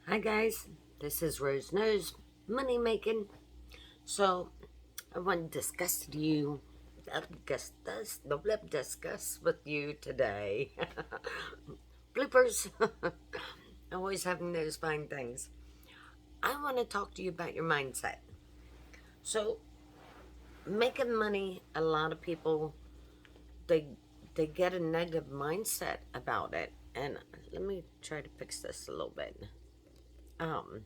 Hi guys, this is Rose Knows Money Making. So I want to discuss with you today. Bloopers. Always having those fine things. I want to talk to you about your mindset. So making money, a lot of people they they get a negative mindset about it. And let me try to fix this a little bit. Um,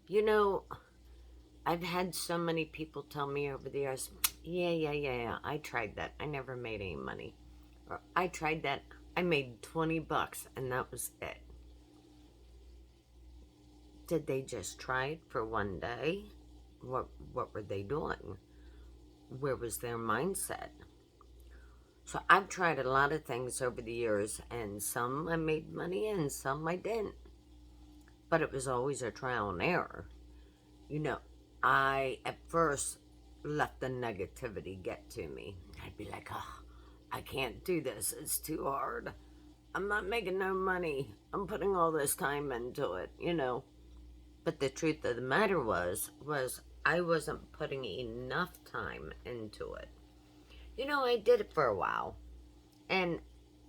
you know, I've had so many people tell me over the years, yeah, I tried that. I never made any money. Or I tried that. I made 20 bucks and that was it. Did they just try it for one day? What were they doing? Where was their mindset? So I've tried a lot of things over the years and some I made money and some I didn't. But it was always a trial and error. You know, I at first let the negativity get to me. I'd be like, oh, I can't do this. It's too hard. I'm not making no money. I'm putting all this time into it. But the truth of the matter was I wasn't putting enough time into it. I did it for a while, and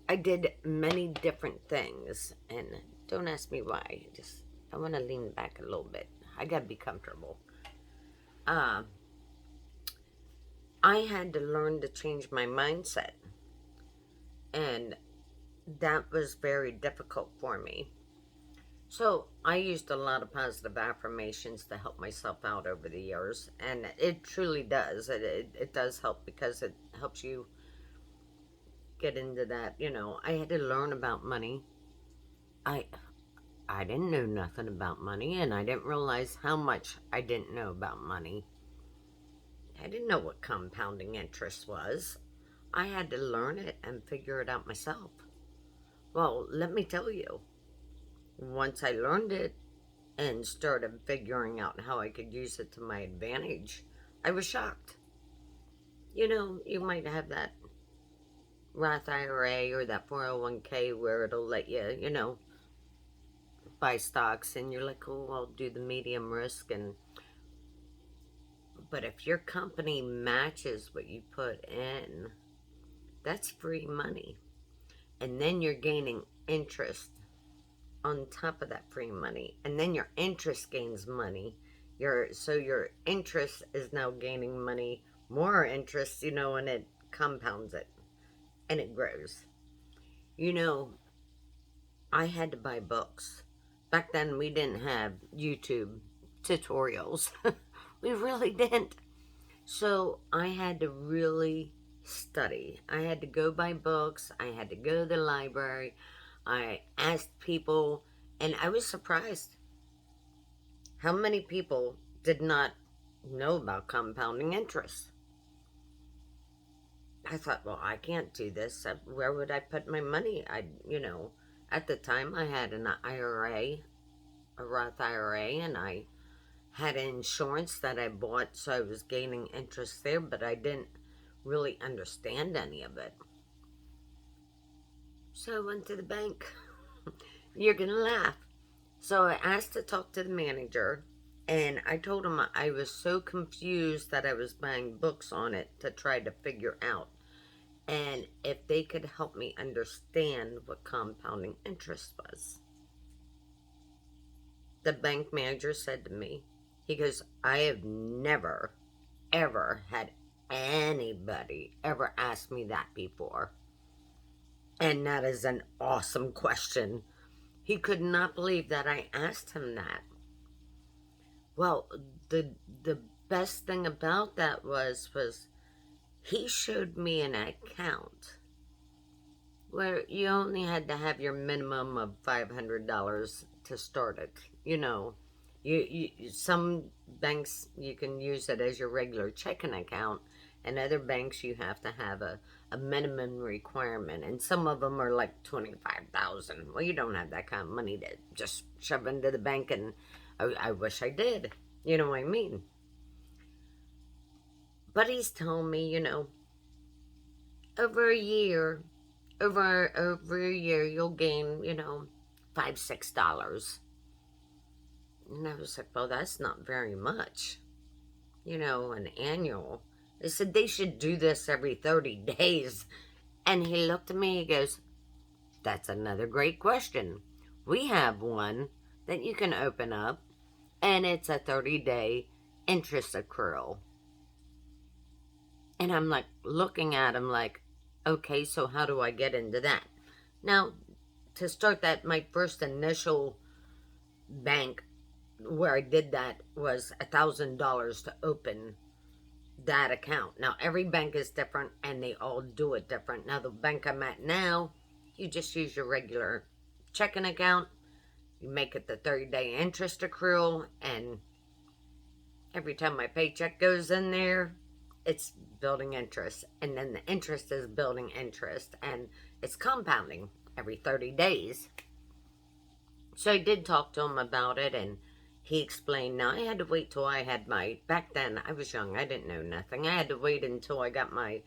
I did many different things. And don't ask me why. Just I want to lean back a little bit. I gotta be comfortable. Uh, I had to learn to change my mindset, and that was very difficult for me. So, I used a lot of positive affirmations to help myself out over the years, and it truly does. It does help because it helps you get into that. I had to learn about money. I I didn't know nothing about money, and I didn't realize how much I didn't know about money. I didn't know what compounding interest was. I had to learn it and figure it out myself. Well, let me tell you, once I learned it and started figuring out how I could use it to my advantage, I was shocked. You might have that Roth IRA or that 401k where it'll let you, buy stocks and you're like, oh, I'll do the medium risk. But if your company matches what you put in, that's free money. And then you're gaining interest on top of that free money, and then your interest gains money. Your interest is now gaining money, more interest, and it compounds it and it grows. You know, I had to buy books. Back then, we didn't have YouTube tutorials. We really didn't. So I had to really study. I had to go buy books. I had to go to the library. I asked people, and I was surprised how many people did not know about compounding interest. I thought, well, I can't do this. Where would I put my money? At the time I had an IRA, a Roth IRA, and I had insurance that I bought, so I was gaining interest there, but I didn't really understand any of it. So I went to the bank. You're gonna laugh. So I asked to talk to the manager, and I told him I was so confused that I was buying books on it to try to figure out. And if they could help me understand what compounding interest was. The bank manager said to me, he goes, I have never, ever had anybody ever ask me that before. And that is an awesome question. He could not believe that I asked him that. Well, the best thing about that was he showed me an account where you only had to have your minimum of $500 to start it. Some banks you can use it as your regular checking account, and other banks you have to have a minimum requirement, and some of them are like 25,000. Well, you don't have that kind of money to just shove into the bank, and I wish I did. You know what I mean? But he's telling me, over a year, over a year, you'll gain, $5, $6. And I was like, well, that's not very much, an annual. They said they should do this every 30 days. And he looked at me, he goes, that's another great question. We have one that you can open up, and it's a 30-day interest accrual. And I'm like looking at him like, okay, so how do I get into that? Now, to start that, my first initial bank where I did that was $1,000 to open that account. Now, every bank is different and they all do it different. Now, the bank I'm at now, you just use your regular checking account. You make it the 30-day interest accrual, and every time my paycheck goes in there, it's building interest, and then the interest is building interest, and it's compounding every 30 days. So I did talk to him about it, and he explained. Now, I had to wait till I had back then I was young, I didn't know nothing. I had to wait until I got my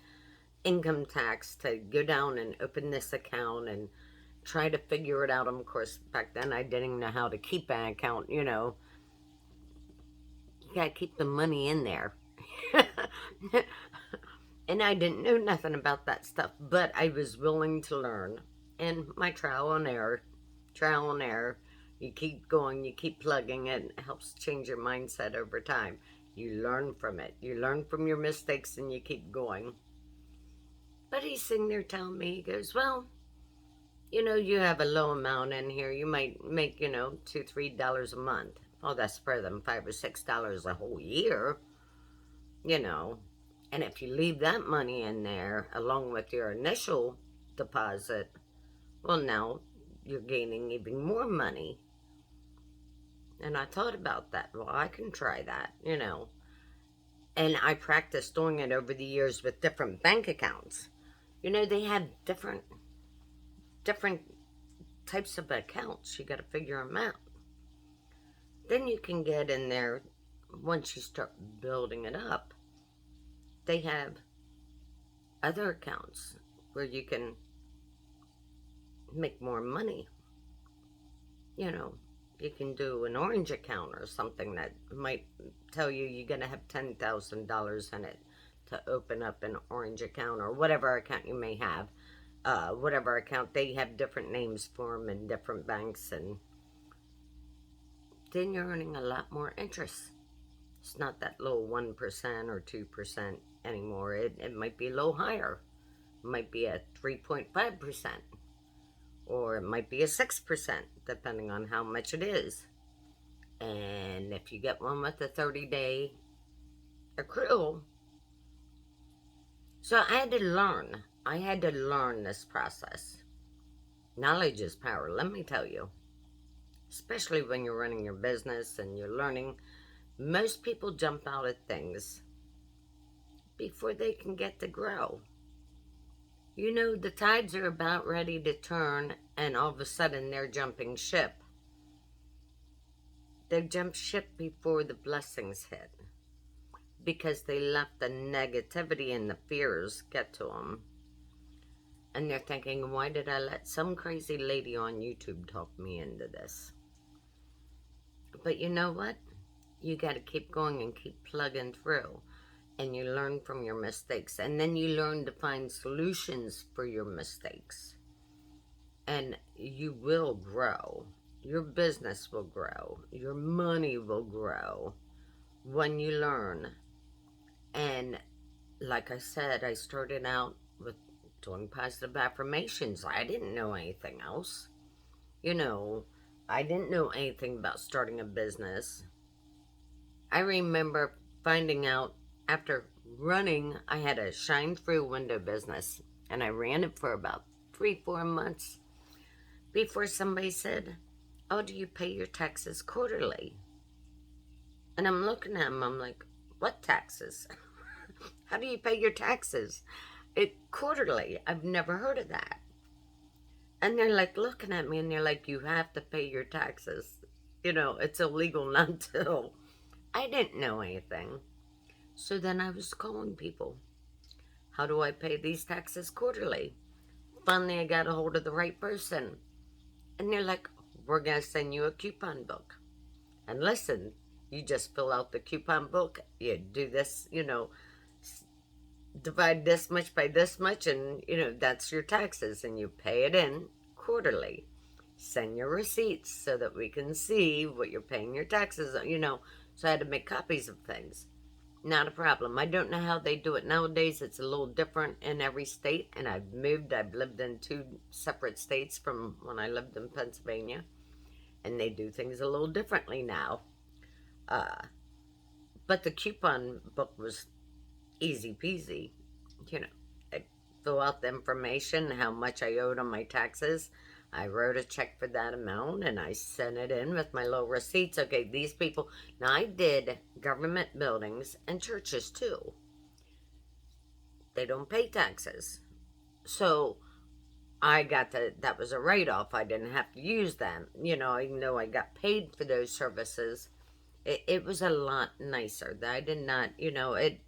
income tax to go down and open this account and try to figure it out. Of course, back then I didn't know how to keep an account, You gotta keep the money in there. And I didn't know nothing about that stuff, but I was willing to learn. And my trial and error. You keep going, you keep plugging it. It helps change your mindset over time. You learn from it. You learn from your mistakes and you keep going. But he's sitting there telling me, he goes, well, you have a low amount in here. You might make, $2, $3 a month. Well, that's for them $5 or $6 a whole year, And if you leave that money in there along with your initial deposit, well, now you're gaining even more money. And I thought about that. Well, I can try that, And I practiced doing it over the years with different bank accounts. They have different types of accounts. You got to figure them out. Then you can get in there, once you start building it up, they have other accounts where you can make more money. You can do an orange account or something that might tell you you're going to have $10,000 in it to open up an orange account, or whatever account you may have. Whatever account, they have different names for them in different banks, and then you're earning a lot more interest. It's not that low 1% or 2% anymore. It might be a little higher. It might be a 3.5%. Or it might be a 6%, depending on how much it is. And if you get one with a 30-day accrual. So I had to learn. I had to learn this process. Knowledge is power, let me tell you. Especially when you're running your business and you're learning. Most people jump out at things before they can get to grow. The tides are about ready to turn, and all of a sudden they're jumping ship. They jump ship before the blessings hit, because they let the negativity and the fears get to them. And they're thinking, why did I let some crazy lady on YouTube talk me into this? But you know what? You got to keep going and keep plugging through. And you learn from your mistakes. And then you learn to find solutions for your mistakes. And you will grow. Your business will grow. Your money will grow when you learn. And like I said, I started out with doing positive affirmations. I didn't know anything else. I didn't know anything about starting a business. I remember finding out after running, I had a shine-through window business, and I ran it for about 3-4 months before somebody said, oh, do you pay your taxes quarterly? And I'm looking at them, I'm like, what taxes? How do you pay your taxes? Quarterly. I've never heard of that. And they're like looking at me, and they're like, you have to pay your taxes. It's illegal not to. I didn't know anything. So then I was calling people. How do I pay these taxes quarterly? finally I got a hold of the right person. And they're like, we're going to send you a coupon book. And listen, you just fill out the coupon book, you do this, divide this much by this much, and, that's your taxes, and you pay it in quarterly. Send your receipts so that we can see what you're paying your taxes on. So I had to make copies of things. Not a problem. I don't know how they do it nowadays. It's a little different in every state, and I've moved. I've lived in 2 separate states from when I lived in Pennsylvania, and they do things a little differently now. Uh, but the coupon book was easy peasy. I fill out the information, how much I owed on my taxes. I wrote a check for that amount and I sent it in with my little receipts. Okay, these people. Now, I did government buildings and churches too. They don't pay taxes. So that was a write off. I didn't have to use them. Even though I got paid for those services, it was a lot nicer. I did not, it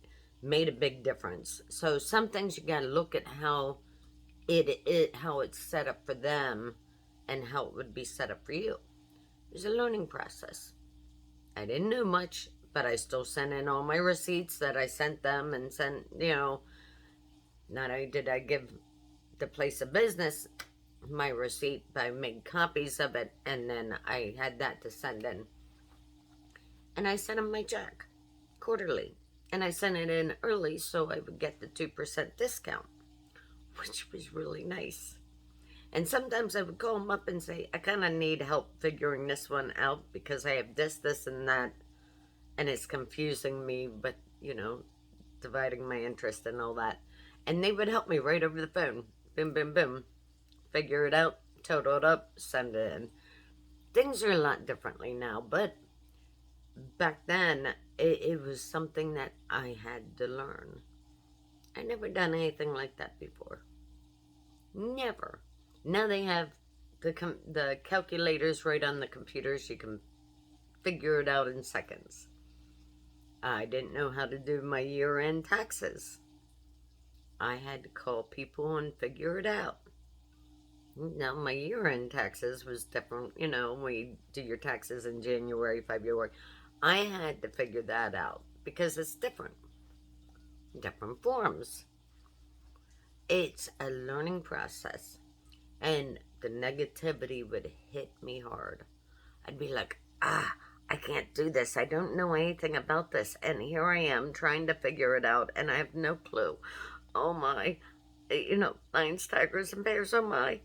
made a big difference. So some things you got to look at how how it's set up for them and how it would be set up for you. It was a learning process. I didn't know much, but I still sent in all my receipts that I sent them and sent, not only did I give the place of business my receipt, but I made copies of it, and then I had that to send in. And I sent them my check quarterly. And I sent it in early so I would get the 2% discount, which was really nice. And sometimes I would call them up and say, I kind of need help figuring this one out because I have this, and that, and it's confusing me, but, dividing my interest and all that. And they would help me right over the phone. Boom, boom, boom. Figure it out, total it up, send it in. Things are a lot differently now, but back then, it was something that I had to learn. I never done anything like that before. Never. Now they have the calculators right on the computers. You can figure it out in seconds. I didn't know how to do my year-end taxes. I had to call people and figure it out. Now, my year-end taxes was different. When you do your taxes in January, February. I had to figure that out because it's different. Different forms. It's a learning process. And the negativity would hit me hard. I'd be like, I can't do this. I don't know anything about this. And here I am trying to figure it out, and I have no clue. Oh my. Lions, tigers, and bears, oh my.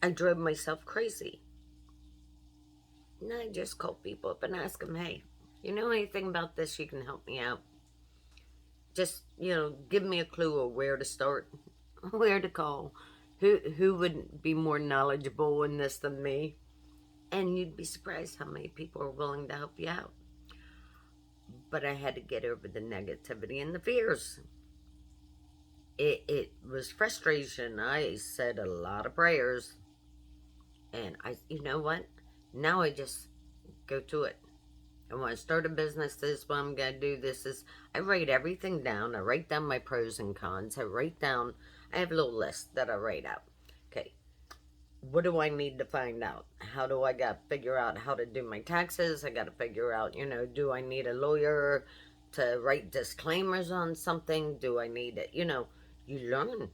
I drove myself crazy. And I just call people up and ask them, hey, you know anything about this? You can help me out. Just, give me a clue of where to start, where to call, who would be more knowledgeable in this than me. And you'd be surprised how many people are willing to help you out. But I had to get over the negativity and the fears. It was frustration. I said a lot of prayers. And you know what? Now I just go to it. I want to start a business. This is what I'm going to do. I write everything down. I write down my pros and cons. I have a little list that I write out. Okay. What do I need to find out? How do I got to figure out how to do my taxes? I got to figure out, do I need a lawyer to write disclaimers on something? Do I need it? You learn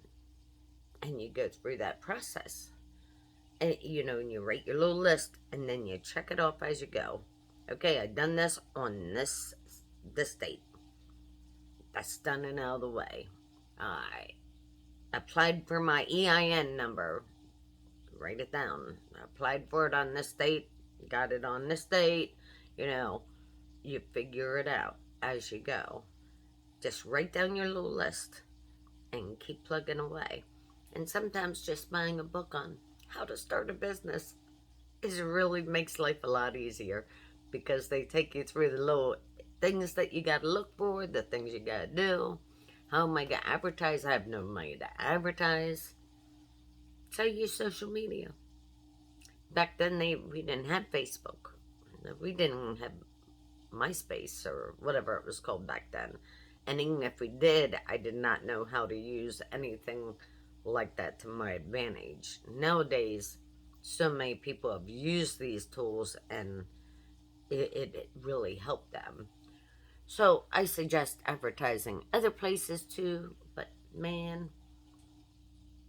and you go through that process. And, and you write your little list and then you check it off as you go. Okay, I done this on this date. That's done and out of the way. I applied for my EIN number. Write it down. I applied for it on this date. Got it on this date. You figure it out as you go. Just write down your little list and keep plugging away. And sometimes just buying a book on how to start a business really makes life a lot easier because they take you through the little things that you got to look for, the things you got to do. How am I going to advertise? I have no money to advertise. So I use social media. Back then, we didn't have Facebook. We didn't have MySpace or whatever it was called back then. And even if we did, I did not know how to use anything like that to my advantage. Nowadays, so many people have used these tools and it really helped them. So I suggest advertising other places too, but man,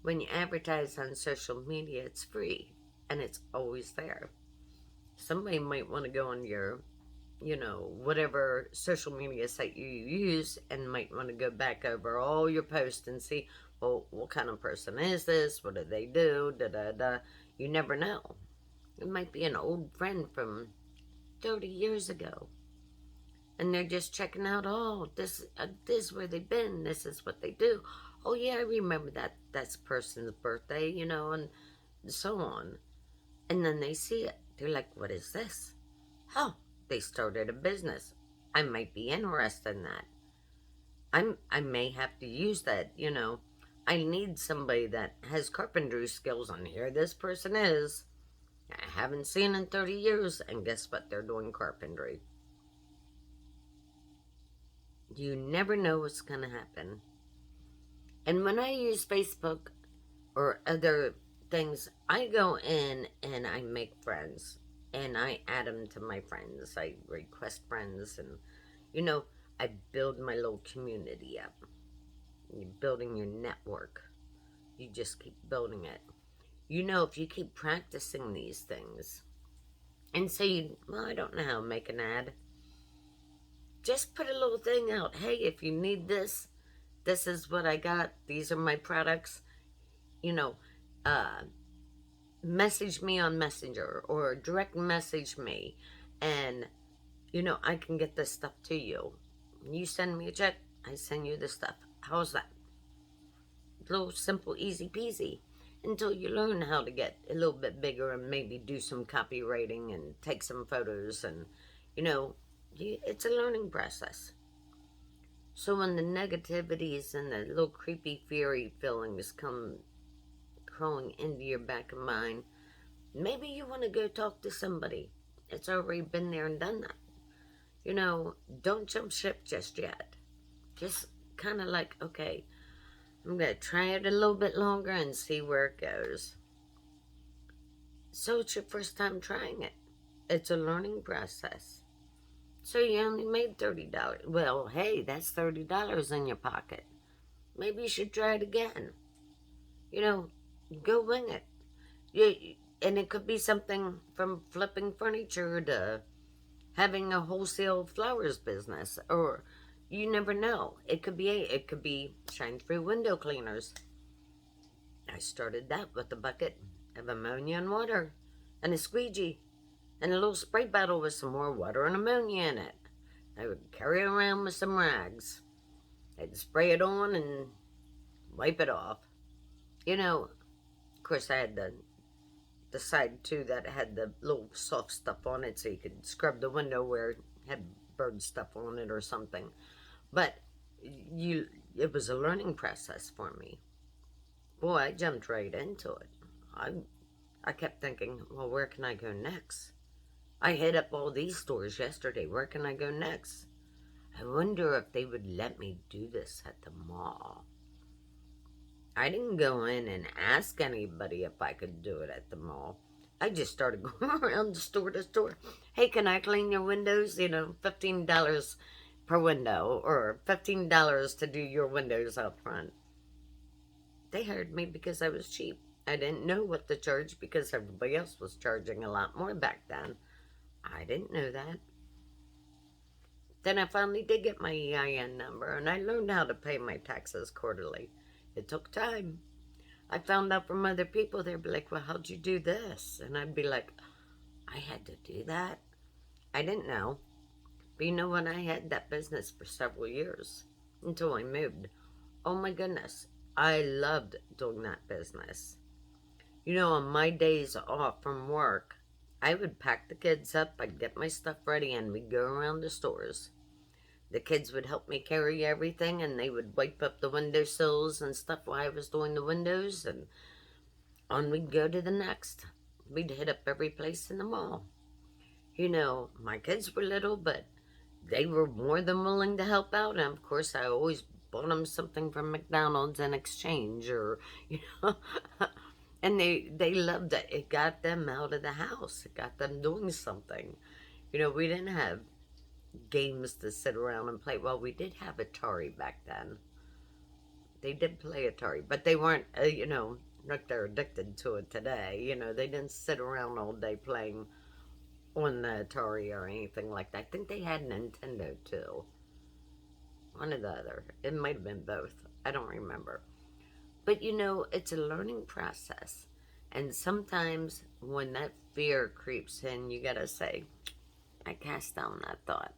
when you advertise on social media, it's free and it's always there. Somebody might want to go on your, whatever social media site you use and might want to go back over all your posts and see, well, what kind of person is this? What do they do? Da da da. You never know. It might be an old friend from 30 years ago. And they're just checking out, oh, this is where they've been. This is what they do. Oh, yeah, I remember that. That's a person's birthday, and so on. And then they see it. They're like, what is this? Oh, they started a business. I might be interested in that. I may have to use that. I need somebody that has carpentry skills on here. This person is. I haven't seen in 30 years, and guess what? They're doing carpentry. You never know what's going to happen. And when I use Facebook or other things, I go in and I make friends. And I add them to my friends. I request friends. And, I build my little community up. You're building your network. You just keep building it. If you keep practicing these things. And say, well, I don't know how to make an ad. Just put a little thing out. Hey, if you need this, this is what I got. These are my products. Message me on Messenger or direct message me. And, I can get this stuff to you. You send me a check, I send you the stuff. How's that? A little simple, easy peasy. Until you learn how to get a little bit bigger and maybe do some copywriting and take some photos and, it's a learning process. So when the negativities and the little creepy, fiery feelings come crawling into your back of mind, maybe you want to go talk to somebody. It's already been there and done that. Don't jump ship just yet. Just kind of like, okay, I'm going to try it a little bit longer and see where it goes. So it's your first time trying it. It's a learning process. So you only made $30. Well, hey, that's $30 in your pocket. Maybe you should try it again. Go wing it. And it could be something from flipping furniture to having a wholesale flowers business, or you never know. It could be shine-free window cleaners. I started that with a bucket of ammonia and water and a squeegee and a little spray bottle with some more water and ammonia in it. I would carry it around with some rags. I'd spray it on and wipe it off. Of course, I had the side too that had the little soft stuff on it so you could scrub the window where it had bird stuff on it or something. But it was a learning process for me. Boy, I jumped right into it. I kept thinking, well, where can I go next? I hit up all these stores yesterday. Where can I go next? I wonder if they would let me do this at the mall. I didn't go in and ask anybody if I could do it at the mall. I just started going around store to store. Hey, can I clean your windows? $15 per window or $15 to do your windows out front. They hired me because I was cheap. I didn't know what to charge because everybody else was charging a lot more back then. I didn't know that. Then I finally did get my EIN number and I learned how to pay my taxes quarterly. It took time. I found out from other people, they'd be like, well, how'd you do this? And I'd be like, I had to do that? I didn't know. But what? I had that business for several years until I moved. Oh my goodness. I loved doing that business. On my days off from work, I would pack the kids up, I'd get my stuff ready, and we'd go around the stores. The kids would help me carry everything, and they would wipe up the windowsills and stuff while I was doing the windows, and on we'd go to the next. We'd hit up every place in the mall. My kids were little, but they were more than willing to help out, and of course I always bought them something from McDonald's in exchange, or, you know, and they loved it. It got them out of the house. It got them doing something. You know, we didn't have games to sit around and play. Well, we did have Atari back then. They did play Atari, but they weren't, you know, like they're addicted to it today. You know, they didn't sit around all day playing on the Atari or anything like that. I think they had Nintendo too. One or the other. It might have been both. I don't remember. But you know, it's a learning process. And sometimes when that fear creeps in, you gotta say, I cast down that thought.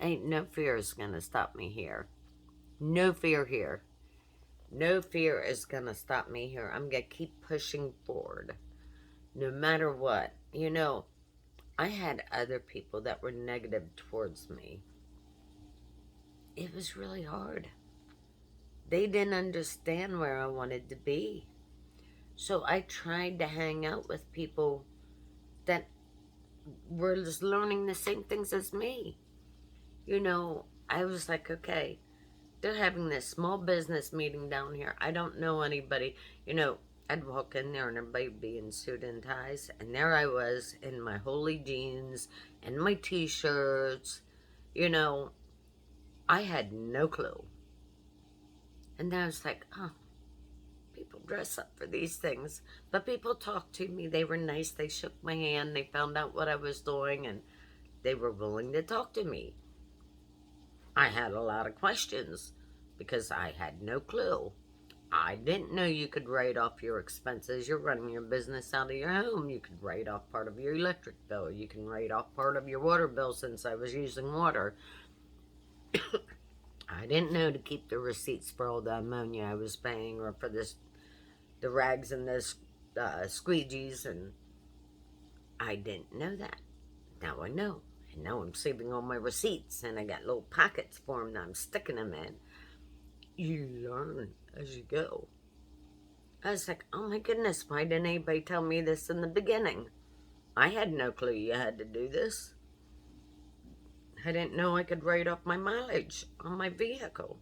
Ain't no fear is gonna stop me here. No fear here. No fear is gonna stop me here. I'm gonna keep pushing forward. No matter what. You know, I had other people that were negative towards me. It was really hard. They didn't understand where I wanted to be. So I tried to hang out with people that were just learning the same things as me. You know, I was like, okay, they're having this small business meeting down here. I don't know anybody. You know, I'd walk in there and everybody would be in suit and ties. And there I was in my holy jeans and my t-shirts. You know, I had no clue. And then I was like, oh, people dress up for these things. But people talked to me. They were nice. They shook my hand. They found out what I was doing. And they were willing to talk to me. I had a lot of questions because I had no clue. I didn't know you could write off your expenses. You're running your business out of your home. You could write off part of your electric bill. You can write off part of your water bill since I was using water. I didn't know to keep the receipts for all the ammonia I was paying, or for the rags and the squeegees, and I didn't know that. Now I know. And now I'm saving all my receipts, and I got little pockets for them that I'm sticking them in. You learn as you go. I was like, oh my goodness, why didn't anybody tell me this in the beginning? I had no clue you had to do this. I didn't know I could write off my mileage on my vehicle.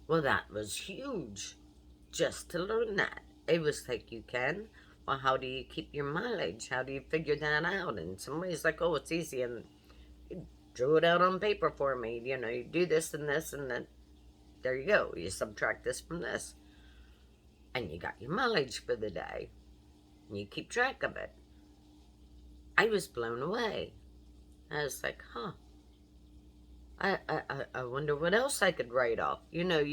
Well, that was huge, just to learn that. It was like, you can? Well, how do you keep your mileage? How do you figure that out? And somebody's like, oh, it's easy, and you drew it out on paper for me. You know, you do this and this, and then there you go. You subtract this from this. And you got your mileage for the day. And you keep track of it. I was blown away. I was like, huh. I wonder what else I could write off. You know,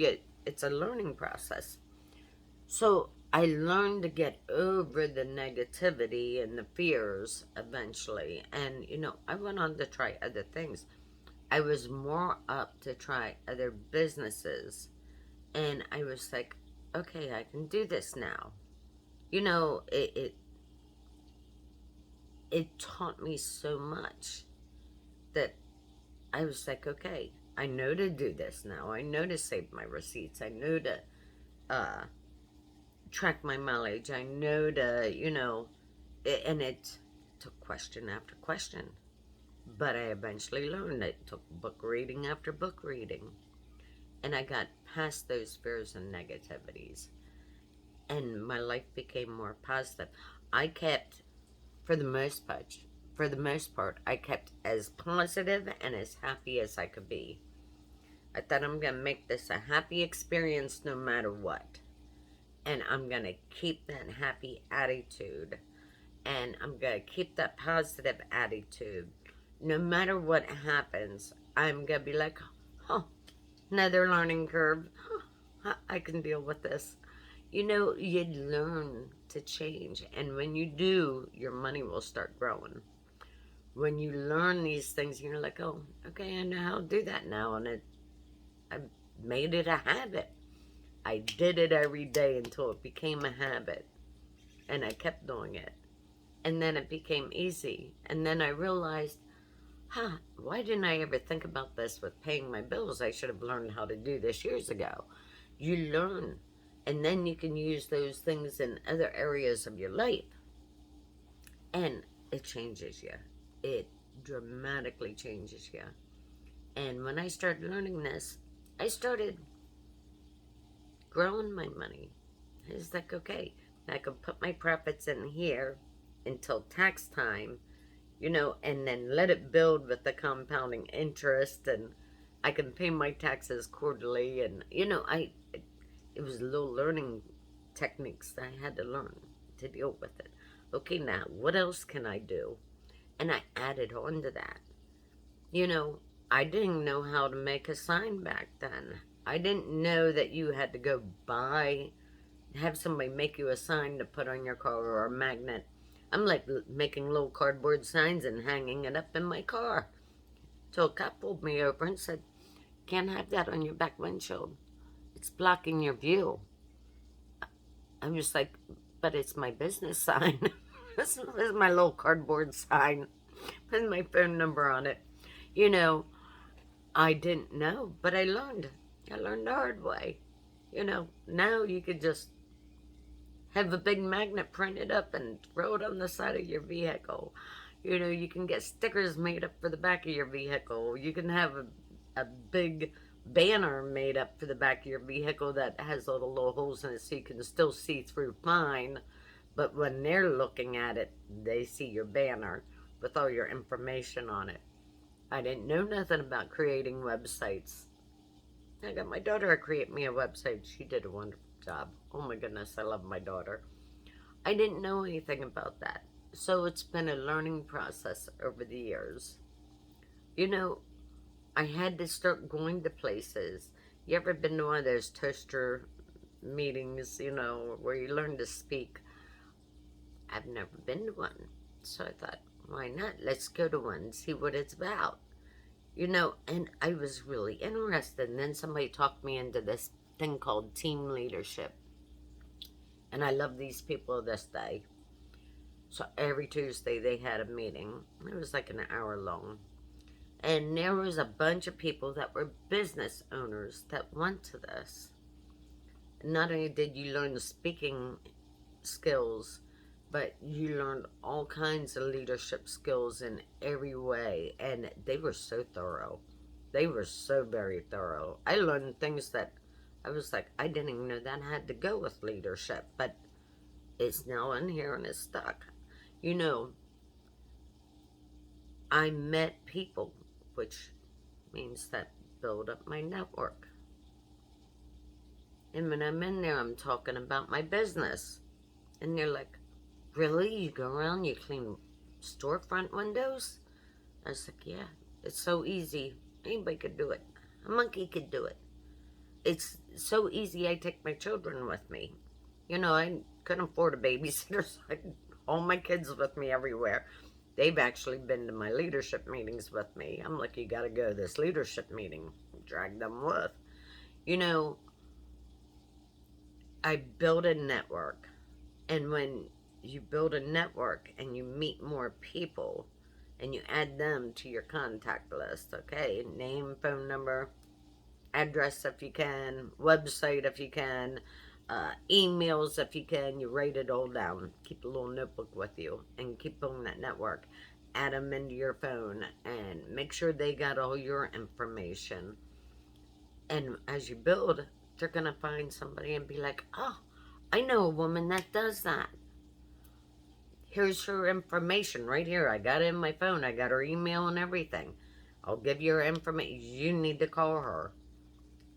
it's a learning process. So I learned to get over the negativity and the fears eventually. And, you know, I went on to try other things. I was more up to try other businesses. And I was like, okay, I can do this now. You know, it taught me so much that I was like, okay, I know to do this now. I know to save my receipts. I know to track my mileage. I know to, you know, and it took question after question. But I eventually learned. It took book reading after book reading. And I got past those fears and negativities. And my life became more positive. I kept, for the most part, I kept as positive and as happy as I could be. I thought, I'm going to make this a happy experience no matter what. And I'm going to keep that happy attitude. And I'm going to keep that positive attitude. No matter what happens, I'm going to be like, huh, another learning curve. Huh, I can deal with this. You know, you learn to change. And when you do, your money will start growing. When you learn these things, you're like, oh, okay, I know how to do that now. And I made it a habit. I did it every day until it became a habit. And I kept doing it. And then it became easy. And then I realized, why didn't I ever think about this with paying my bills? I should have learned how to do this years ago. You learn. And then you can use those things in other areas of your life. And it changes you. It dramatically changes you. And when I started learning this, I started growing my money. I was like, okay, I could put my profits in here until tax time, and then let it build with the compounding interest, and I can pay my taxes quarterly, and it was little learning techniques that I had to learn to deal with it. Okay, now what else can I do? And I added on to that. You know, I didn't know how to make a sign back then. I didn't know that you had to go have somebody make you a sign to put on your car or a magnet. I'm like making little cardboard signs and hanging it up in my car. So a cop pulled me over and said, "Can't have that on your back windshield. It's blocking your view." I was like, "But it's my business sign." This is my little cardboard sign with my phone number on it. You know, I didn't know, but I learned. I learned the hard way. Now you could just have a big magnet printed up and throw it on the side of your vehicle. You can get stickers made up for the back of your vehicle. You can have a big banner made up for the back of your vehicle that has all the little holes in it so you can still see through fine. But when they're looking at it, they see your banner with all your information on it. I didn't know nothing about creating websites. I got my daughter to create me a website. She did a wonderful job. Oh my goodness, I love my daughter. I didn't know anything about that. So it's been a learning process over the years. You know, I had to start going to places. You ever been to one of those toaster meetings, where you learn to speak? I've never been to one. So I thought, why not? Let's go to one and see what it's about. And I was really interested. And then somebody talked me into this thing called team leadership. And I love these people this day. So every Tuesday they had a meeting. It was like an hour long. And there was a bunch of people that were business owners that went to this. Not only did you learn the speaking skills, but you learned all kinds of leadership skills in every way. And they were so thorough. They were so very thorough. I learned things that I was like, I didn't even know that had to go with leadership, but it's now in here and it's stuck. I met people, which means that build up my network. And when I'm in there, I'm talking about my business. And they're like, really? You go around, you clean storefront windows? I was like, yeah, it's so easy. Anybody could do it. A monkey could do it. It's so easy, I take my children with me. I couldn't afford a babysitter, so I had all my kids with me everywhere. They've actually been to my leadership meetings with me. I'm like, you gotta go to this leadership meeting. Drag them with. You know, I build a network. And when you build a network and you meet more people and you add them to your contact list, okay? Name, phone number, address if you can, website if you can, emails if you can. You write it all down. Keep a little notebook with you and keep building that network. Add them into your phone and make sure they got all your information. And as you build, they're going to find somebody and be like, oh, I know a woman that does that. Here's her information right here. I got it in my phone. I got her email and everything. I'll give you her information. You need to call her.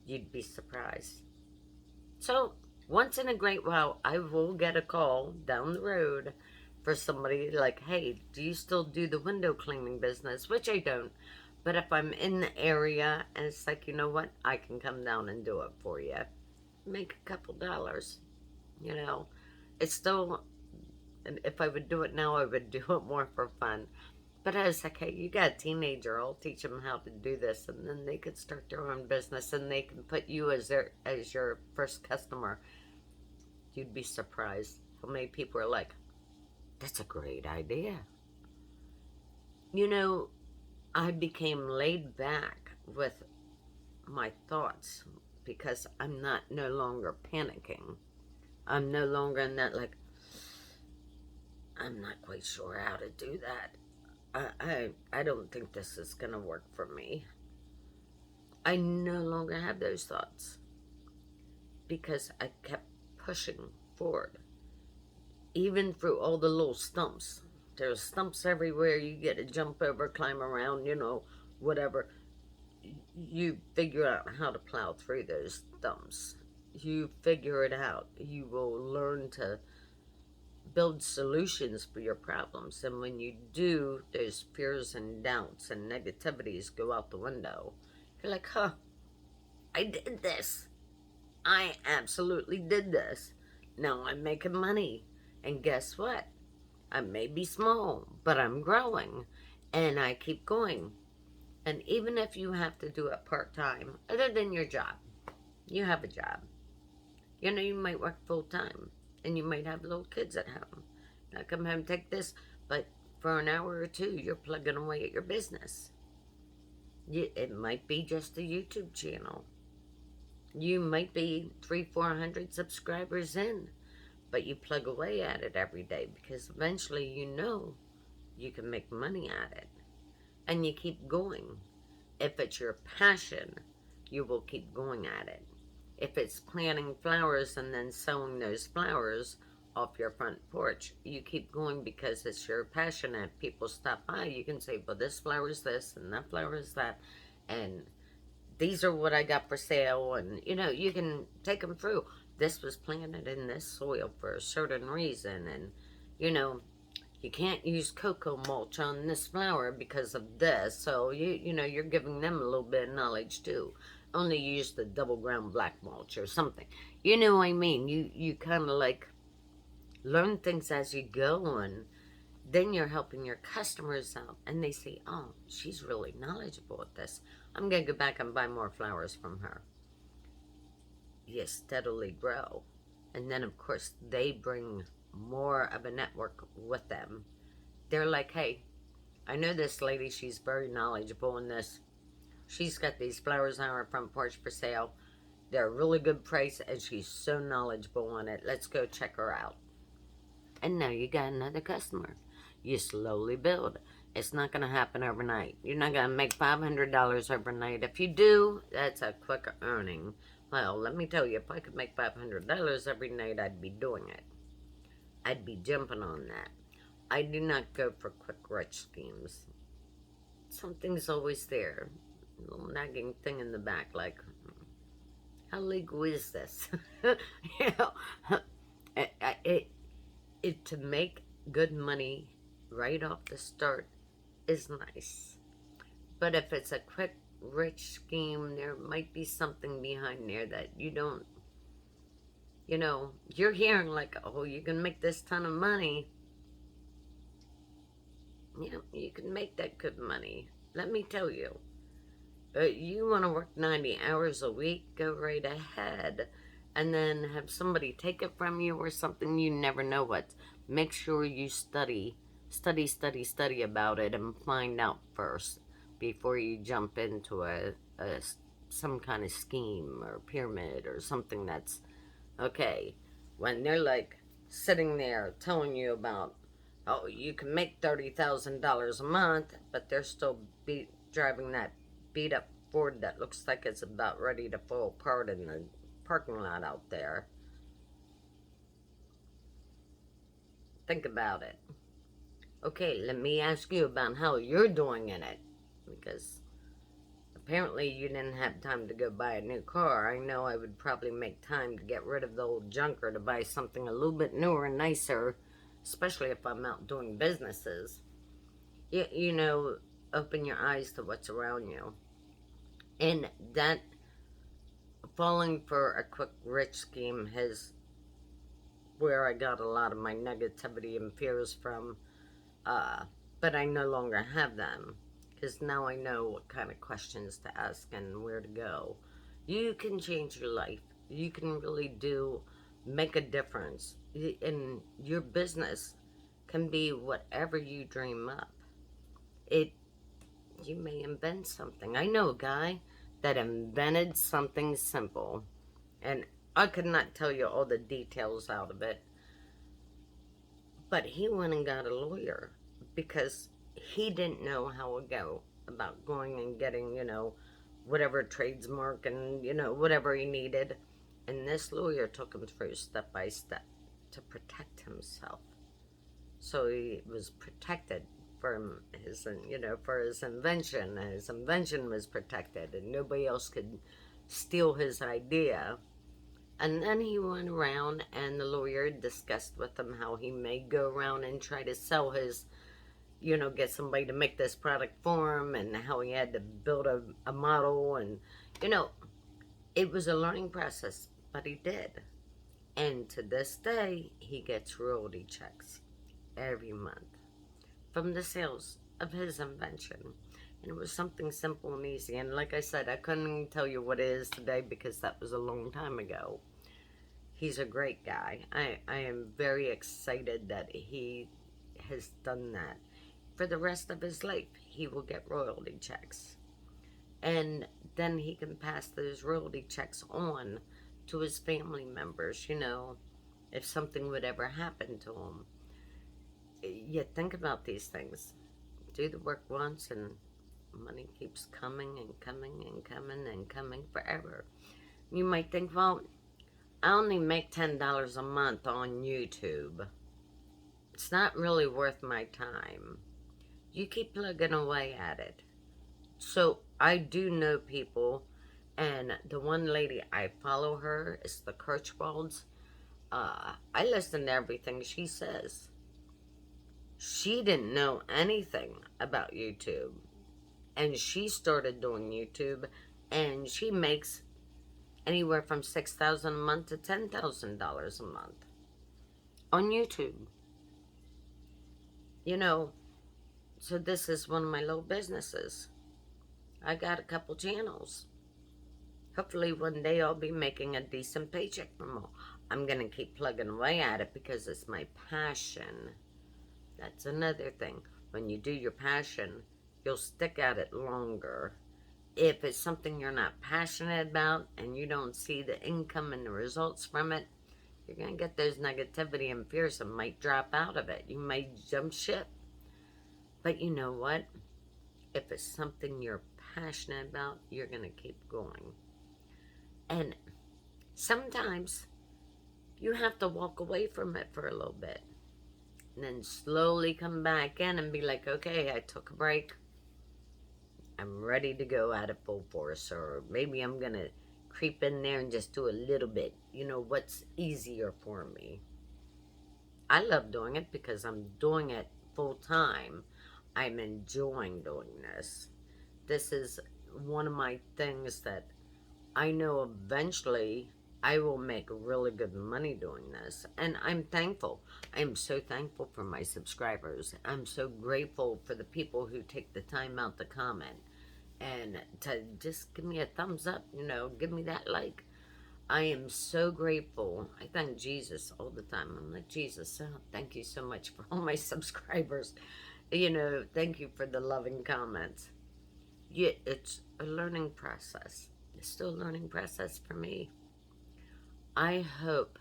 You'd be surprised. So, once in a great while, I will get a call down the road for somebody like, hey, do you still do the window cleaning business? Which I don't. But if I'm in the area and it's like, you know what? I can come down and do it for you. Make a couple dollars. It's still, if I would do it now, I would do it more for fun. But I was like, hey, you got a teenager, I'll teach them how to do this, and then they could start their own business, and they can put you as your first customer. You'd be surprised how many people are like, that's a great idea. I became laid back with my thoughts because I'm no longer panicking. I'm no longer in that, like, I'm not quite sure how to do that. I don't think this is going to work for me. I no longer have those thoughts. because I kept pushing forward, even through all the little stumps. There's stumps everywhere. You get to jump over, climb around, whatever. You figure out how to plow through those stumps. You figure it out. You will learn to build solutions for your problems. And when you do, those fears and doubts and negativities go out the window. You're like, I did this. I absolutely did this. Now I'm making money. And guess what? I may be small, but I'm growing. And I keep going. And even if you have to do it part-time, other than your job, you have a job. You might work full-time. And you might have little kids at home. Now come home, take this. But for an hour or two, you're plugging away at your business. It might be just a YouTube channel. You might be 300-400 subscribers in, but you plug away at it every day because eventually you can make money at it. And you keep going. If it's your passion, you will keep going at it. If it's planting flowers and then sowing those flowers off your front porch, you keep going because it's your passion. And if people stop by, you can say, well, this flower is this and that flower is that. And these are what I got for sale. And, you can take them through. This was planted in this soil for a certain reason. And, you can't use cocoa mulch on this flower because of this. So, you're giving them a little bit of knowledge too. Only use the double ground black mulch or something. You know what I mean? You kind of like learn things as you go, and then you're helping your customers out. And they say, oh, she's really knowledgeable at this. I'm going to go back and buy more flowers from her. You steadily grow. And then, of course, they bring more of a network with them. They're like, hey, I know this lady, she's very knowledgeable in this. She's got these flowers on her front porch for sale. They're a really good price, and she's so knowledgeable on it. Let's go check her out. And now you got another customer. You slowly build. It's not going to happen overnight. You're not going to make $500 overnight. If you do, that's a quick earning. Well, let me tell you, if I could make $500 every night, I'd be doing it. I'd be jumping on that. I do not go for quick rich schemes. Something's always there. A little nagging thing in the back, like, how legal is this? To make good money right off the start is nice. But if it's a quick rich scheme, there might be something behind there that you don't, you're hearing like, oh, you can make this ton of money. Yeah, you can make that good money. Let me tell you. You want to work 90 hours a week, go right ahead. And then have somebody take it from you or something, you never know what. Make sure you study about it and find out first before you jump into some kind of scheme or pyramid or something that's, okay, when they're like sitting there telling you about, oh, you can make $30,000 a month, but they're still driving that beat up Ford that looks like it's about ready to fall apart in the parking lot out there. Think about it. Okay, let me ask you about how you're doing in it, because apparently you didn't have time to go buy a new car. I know I would probably make time to get rid of the old junker to buy something a little bit newer and nicer, especially if I'm out doing businesses. Open your eyes to what's around you. And that falling for a quick rich scheme is where I got a lot of my negativity and fears from. But I no longer have them, because now I know what kind of questions to ask and where to go. You can change your life. You can really make a difference. And your business can be whatever you dream up. You may invent something. I know a guy that invented something simple, and I could not tell you all the details out of it, but he went and got a lawyer because he didn't know how to go about going and getting, whatever trademark and, whatever he needed. And this lawyer took him through step by step to protect himself. So he was protected from his, for his invention. His invention was protected, and nobody else could steal his idea. And then he went around, and the lawyer discussed with him how he may go around and try to sell his, get somebody to make this product for him, and how he had to build a model. And, it was a learning process, but he did. And to this day, he gets royalty checks every month from the sales of his invention. And it was something simple and easy. And like I said, I couldn't tell you what it is today because that was a long time ago. He's a great guy. I am very excited that he has done that. For the rest of his life, he will get royalty checks. And then he can pass those royalty checks on to his family members, if something would ever happen to him. You think about these things. Do the work once and money keeps coming and coming and coming and coming forever. You might think, well, I only make $10 a month on YouTube. It's not really worth my time. You keep plugging away at it. So I do know people, and the one lady, I follow her, is the Kirchwalds. I listen to everything she says. She didn't know anything about YouTube, and she started doing YouTube, and she makes anywhere from $6,000 a month to $10,000 a month on YouTube. So this is one of my little businesses. I got a couple channels. Hopefully one day I'll be making a decent paycheck from them. I'm going to keep plugging away at it because it's my passion. That's another thing. When you do your passion, you'll stick at it longer. If it's something you're not passionate about and you don't see the income and the results from it, you're going to get those negativity and fears and might drop out of it. You might jump ship. But you know what? If it's something you're passionate about, you're going to keep going. And sometimes you have to walk away from it for a little bit. And then slowly come back in and be like, okay, I took a break. I'm ready to go at it full force. Or maybe I'm going to creep in there and just do a little bit. What's easier for me. I love doing it because I'm doing it full time. I'm enjoying doing this. This is one of my things that I know eventually I will make really good money doing this. And I'm thankful. I'm so thankful for my subscribers. I'm so grateful for the people who take the time out to comment and to just give me a thumbs up, give me that like. I am so grateful. I thank Jesus all the time. I'm like, Jesus, thank you so much for all my subscribers. Thank you for the loving comments. Yeah, it's a learning process. It's still a learning process for me. I hope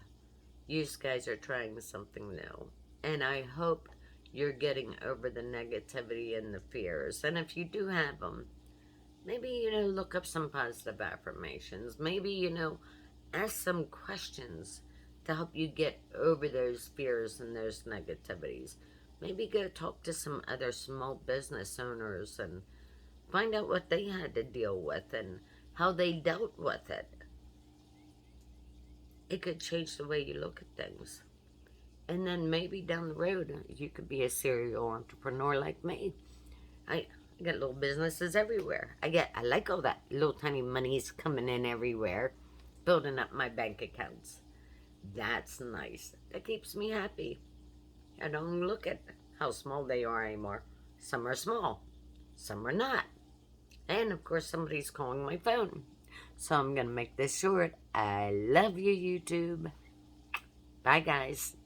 you guys are trying something new. And I hope you're getting over the negativity and the fears. And if you do have them, maybe, look up some positive affirmations. Maybe, ask some questions to help you get over those fears and those negativities. Maybe go talk to some other small business owners and find out what they had to deal with and how they dealt with it. It could change the way you look at things. And then maybe down the road, you could be a serial entrepreneur like me. I got little businesses everywhere. I like all that little tiny money's coming in everywhere, building up my bank accounts. That's nice. That keeps me happy. I don't look at how small they are anymore. Some are small, some are not. And of course somebody's calling my phone. So I'm going to make this short. I love you, YouTube. Bye, guys.